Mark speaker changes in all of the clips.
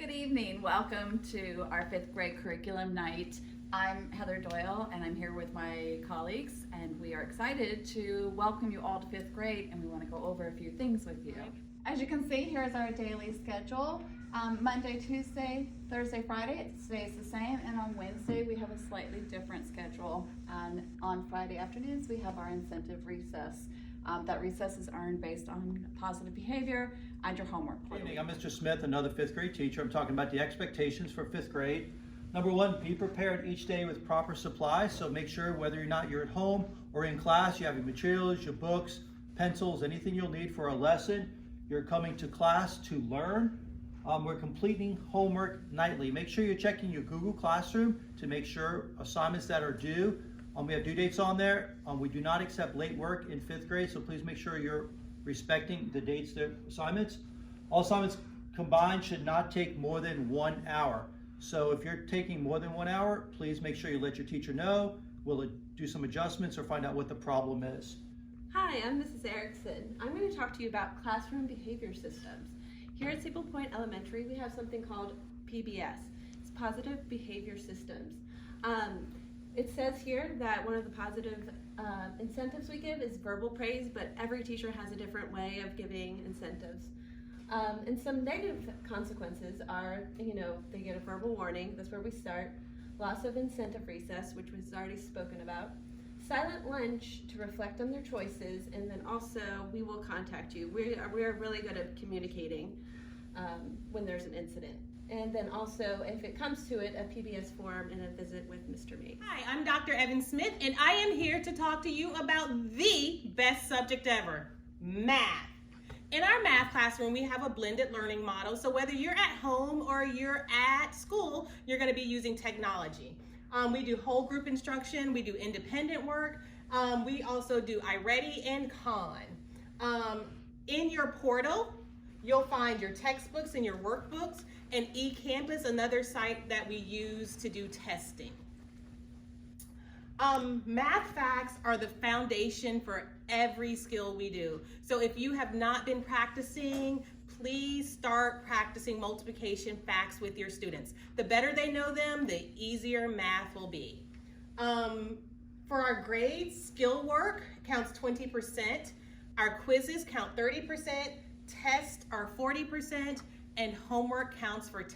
Speaker 1: good evening. Welcome to our fifth grade curriculum night. I'm Heather Doyle and I'm here with my colleagues, and we are excited to welcome you all to fifth grade, and we want to go over a few things with you.
Speaker 2: As you can see, here's our daily schedule. Monday, Tuesday, Thursday, Friday, it stays the same, and on Wednesday we have a slightly different schedule. And on Friday afternoons we have our incentive recess. That recess is earned based on positive behavior and your homework.
Speaker 3: Good evening, I'm Mr. Smith, another fifth grade teacher. I'm talking about the expectations for fifth grade. Number one, be prepared each day with proper supplies. So make sure whether or not you're at home or in class, you have your materials, your books, pencils, anything you'll need for a lesson. You're coming to class to learn. We're completing homework nightly. Make sure you're checking your Google Classroom to make sure assignments that are due. We have due dates on there. We do not accept late work in fifth grade, so please make sure you're respecting the dates, the assignments. All assignments combined should not take more than 1 hour. So if you're taking more than 1 hour, please make sure you let your teacher know. We'll do some adjustments or find out what the problem is.
Speaker 4: Hi, I'm Mrs. Erickson. I'm going to talk to you about classroom behavior systems. Here at Sable Point Elementary, we have something called PBS. It's Positive Behavior Systems. It says here that one of the positive incentives we give is verbal praise, but every teacher has a different way of giving incentives. And some negative consequences are, they get a verbal warning, that's where we start, loss of incentive recess, which was already spoken about, silent lunch to reflect on their choices, and then also we will contact you. We are really good at communicating when there's an incident. And then also, if it comes to it, a PBS form and a visit with Mr. Mate.
Speaker 5: Hi, I'm Dr. Evan Smith, and I am here to talk to you about the best subject ever, math. In our math classroom, we have a blended learning model, so whether you're at home or you're at school, you're going to be using technology. We do whole group instruction, we do independent work, we also do iReady and Khan. In your portal, you'll find your textbooks and your workbooks, and eCampus, another site that we use to do testing. Math facts are the foundation for every skill we do. So if you have not been practicing, please start practicing multiplication facts with your students. The better they know them, the easier math will be. For our grades, skill work counts 20%, our quizzes count 30%, tests are 40%, and homework counts for 10%.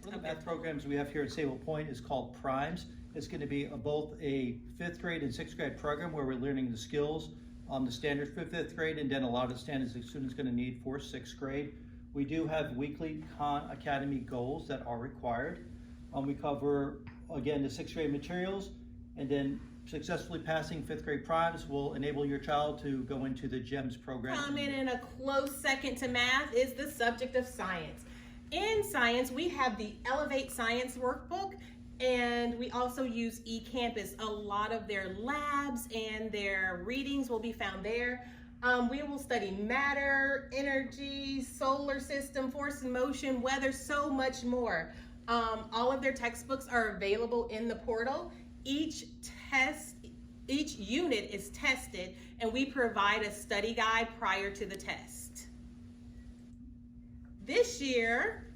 Speaker 3: One of the math programs we have here at Sable Point is called Primes. It's going to be both a fifth grade and sixth grade program where we're learning the skills, the standards for fifth grade, and then a lot of the standards the student's going to need for sixth grade. We do have weekly Khan Academy goals that are required. We cover, again, the sixth grade materials, and then successfully passing fifth grade primes will enable your child to go into the GEMS program.
Speaker 5: Coming in a close second to math is the subject of science. In science, we have the Elevate Science workbook, and we also use eCampus. A lot of their labs and their readings will be found there. We will study matter, energy, solar system, force and motion, weather, so much more. All of their textbooks are available in the portal. Each unit is tested, and we provide a study guide prior to the test. This year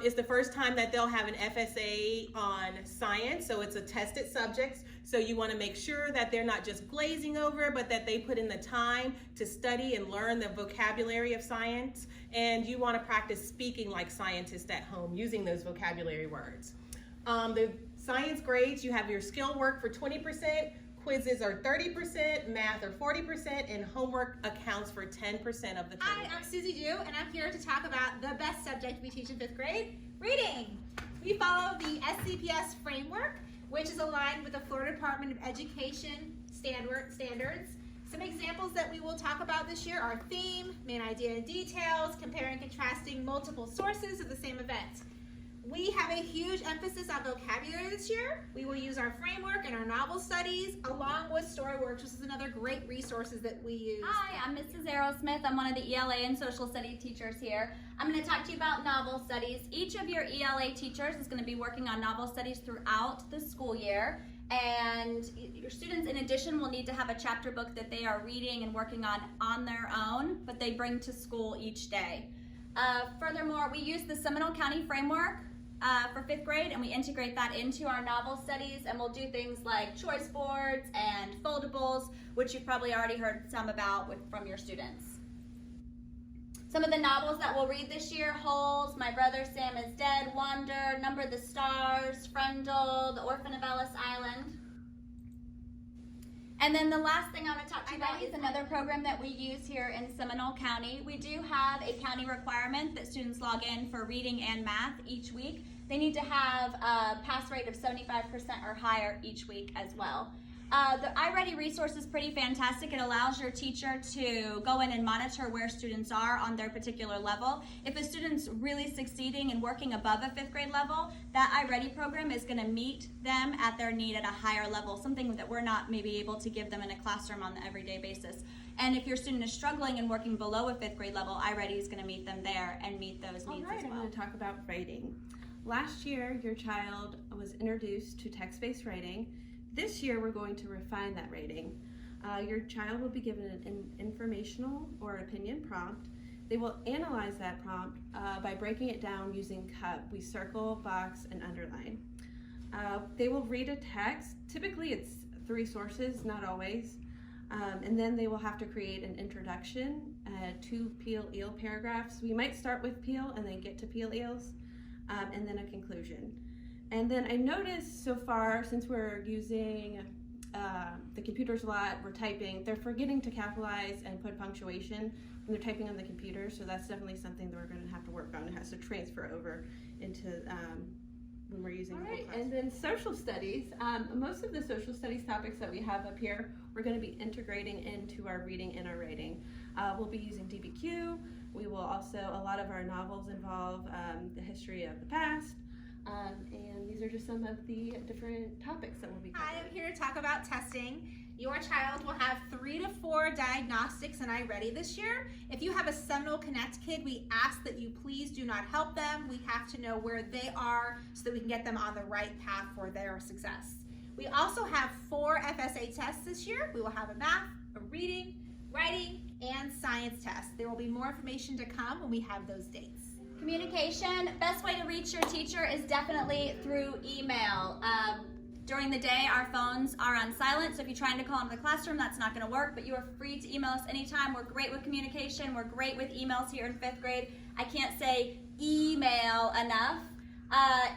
Speaker 5: is the first time that they'll have an FSA on science, so it's a tested subject. So you want to make sure that they're not just glazing over, but that they put in the time to study and learn the vocabulary of science. And you want to practice speaking like scientists at home, using those vocabulary words. The science grades, you have your skill work for 20%, quizzes are 30%, math are 40%, and homework accounts for 10% of the total.
Speaker 6: Hi, I'm Susie Jew, and I'm here to talk about the best subject we teach in fifth grade, reading. We follow the SCPS framework, which is aligned with the Florida Department of Education standards. Some examples that we will talk about this year are theme, main idea and details, comparing and contrasting multiple sources of the same event. We have a huge emphasis on vocabulary this year. We will use our framework and our novel studies along with Storyworks, which is another great resources that we use.
Speaker 7: Hi, I'm Mrs. Errol Smith. I'm one of the ELA and social studies teachers here. I'm going to talk to you about novel studies. Each of your ELA teachers is going to be working on novel studies throughout the school year. And your students, in addition, will need to have a chapter book that they are reading and working on their own, but they bring to school each day. Furthermore, we use the Seminole County framework for 5th grade, and we integrate that into our novel studies, and we'll do things like choice boards and foldables, which you've probably already heard some about from your students. Some of the novels that we'll read this year: Holes, My Brother Sam is Dead, Wander, Number the Stars, Frendel, The Orphan of Ellis Island. And then the last thing I want to talk to you about is another program that we use here in Seminole County. We do have a county requirement that students log in for reading and math each week. They need to have a pass rate of 75% or higher each week as well. The iReady resource is pretty fantastic. It allows your teacher to go in and monitor where students are on their particular level. If a student's really succeeding and working above a 5th grade level, that iReady program is going to meet them at their need at a higher level, something that we're not maybe able to give them in a classroom on the everyday basis. And if your student is struggling and working below a 5th grade level, iReady is going to meet them there and meet those needs as
Speaker 4: I'm
Speaker 7: well.
Speaker 4: going to talk about writing. Last year, your child was introduced to text-based writing. This year, we're going to refine that rating. Your child will be given an informational or opinion prompt. They will analyze that prompt by breaking it down using CUP. We circle, box, and underline. They will read a text. Typically, it's 3 sources, not always. And then they will have to create an introduction, 2 peel-eel paragraphs. We might start with peel and then get to peel-eels, and then a conclusion. And then I noticed so far, since we're using the computers a lot, we're typing, they're forgetting to capitalize and put punctuation when they're typing on the computer, so that's definitely something that we're going to have to work on. It has to transfer over into when we're using Google Classroom. And then social studies, most of the social studies topics that we have up here, we're going to be integrating into our reading and our writing. We'll be using DBQ. We will also, a lot of our novels involve the history of the past. And these are just some of the different topics that we'll be covering.
Speaker 6: I am here to talk about testing. Your child will have 3 to 4 diagnostics in iReady this year. If you have a Seminole Connect kid, we ask that you please do not help them. We have to know where they are so that we can get them on the right path for their success. We also have 4 FSA tests this year. We will have a math, a reading, writing, and science test. There will be more information to come when we have those dates.
Speaker 7: Communication, best way to reach your teacher is definitely through email. During the day, our phones are on silent, so if you're trying to call into the classroom, that's not going to work, but you are free to email us anytime. We're great with communication. We're great with emails here in 5th grade. I can't say email enough.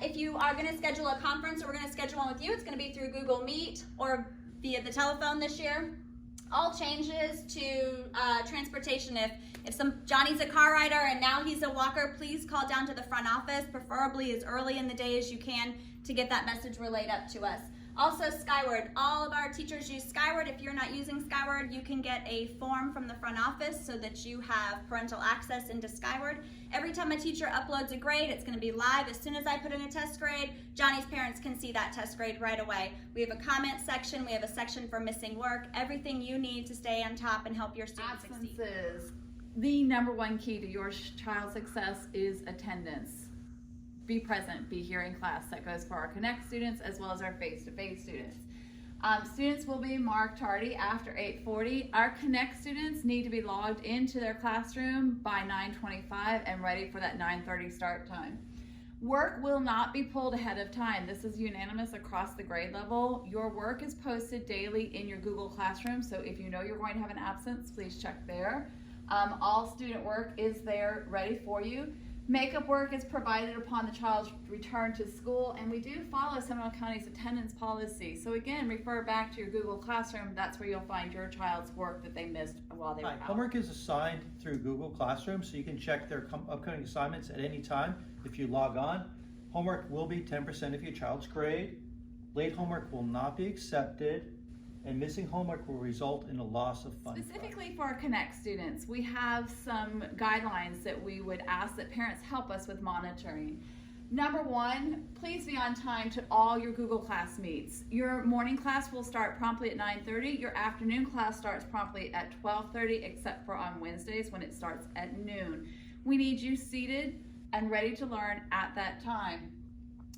Speaker 7: If you are going to schedule a conference or we're going to schedule one with you, it's going to be through Google Meet or via the telephone this year. All changes to transportation. If Johnny's a car rider and now he's a walker, please call down to the front office, preferably as early in the day as you can, to get that message relayed up to us. Also, Skyward. All of our teachers use Skyward. If you're not using Skyward, you can get a form from the front office so that you have parental access into Skyward. Every time a teacher uploads a grade, it's going to be live. As soon as I put in a test grade, Johnny's parents can see that test grade right away. We have a comment section. We have a section for missing work. Everything you need to stay on top and help your students succeed.
Speaker 1: Absences. The number one key to your child's success is attendance. Be present, be here in class. That goes for our Connect students as well as our face-to-face students. Students will be marked tardy after 8:40. Our Connect students need to be logged into their classroom by 9:25 and ready for that 9:30 start time. Work will not be pulled ahead of time. This is unanimous across the grade level. Your work is posted daily in your Google Classroom, so if you know you're going to have an absence, please check there. All student work is there ready for you. Makeup work is provided upon the child's return to school, and we do follow Seminole County's attendance policy. So again, refer back to your Google Classroom. That's where you'll find your child's work that they missed while they were out.
Speaker 3: Homework is assigned through Google Classroom, so you can check their upcoming assignments at any time if you log on. Homework will be 10% of your child's grade. Late homework will not be accepted, and missing homework will result in a loss of funds.
Speaker 1: Specifically for our Connect students, we have some guidelines that we would ask that parents help us with monitoring. Number 1, please be on time to all your Google Class meets. Your morning class will start promptly at 9:30. Your afternoon class starts promptly at 12:30, except for on Wednesdays when it starts at noon. We need you seated and ready to learn at that time.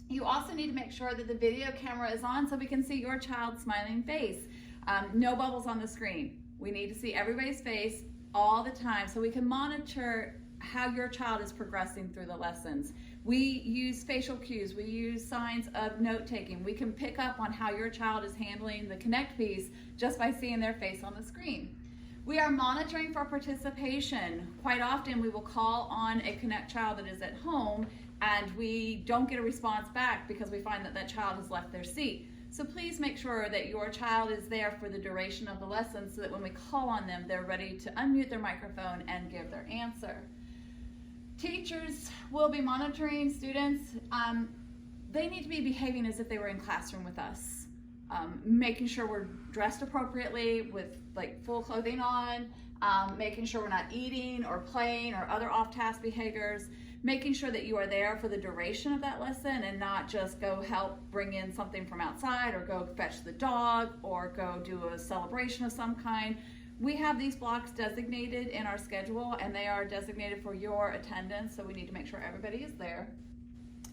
Speaker 1: You also need to make sure that the video camera is on so we can see your child's smiling face. No bubbles on the screen. We need to see everybody's face all the time so we can monitor how your child is progressing through the lessons. We use facial cues, we use signs of note taking. We can pick up on how your child is handling the Connect piece just by seeing their face on the screen. We are monitoring for participation. Quite often we will call on a Connect child that is at home and we don't get a response back because we find that that child has left their seat. So please make sure that your child is there for the duration of the lesson so that when we call on them, they're ready to unmute their microphone and give their answer. Teachers will be monitoring students. They need to be behaving as if they were in classroom with us. Making sure we're dressed appropriately with like full clothing on, making sure we're not eating or playing or other off-task behaviors, making sure that you are there for the duration of that lesson and not just go help bring in something from outside or go fetch the dog or go do a celebration of some kind. We have these blocks designated in our schedule and they are designated for your attendance, so we need to make sure everybody is there.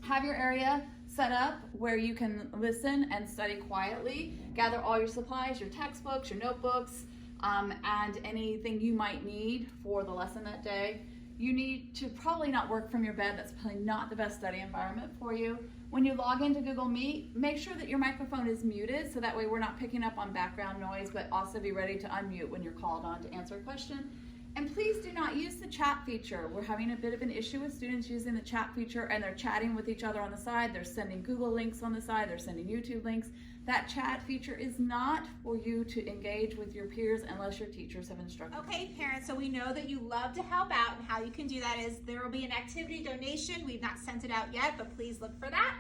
Speaker 1: Have your area set up where you can listen and study quietly. Gather all your supplies, your textbooks, your notebooks, and anything you might need for the lesson that day. You need to probably not work from your bed. That's probably not the best study environment for you. When you log into Google Meet, make sure that your microphone is muted so that way we're not picking up on background noise, but also be ready to unmute when you're called on to answer a question. And please do not use the chat feature. We're having a bit of an issue with students using the chat feature and they're chatting with each other on the side. They're sending Google links on the side. They're sending YouTube links. That chat feature is not for you to engage with your peers unless your teachers have instructed.
Speaker 6: Okay, parents, so we know that you love to help out, and how you can do that is there will be an activity donation. We've not sent it out yet, but please look for that.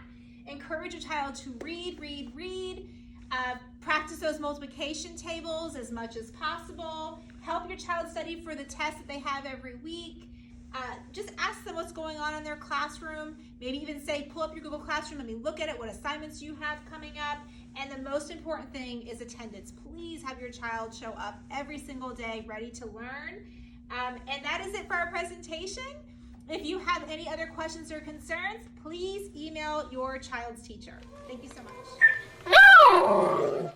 Speaker 6: Encourage your child to read. Practice those multiplication tables as much as possible. Help your child study for the test that they have every week. Just ask them what's going on in their classroom. Maybe even say, pull up your Google Classroom, let me look at it, what assignments you have coming up. And the most important thing is attendance. Please have your child show up every single day ready to learn. And that is it for our presentation. If you have any other questions or concerns, please email your child's teacher. Thank you so much.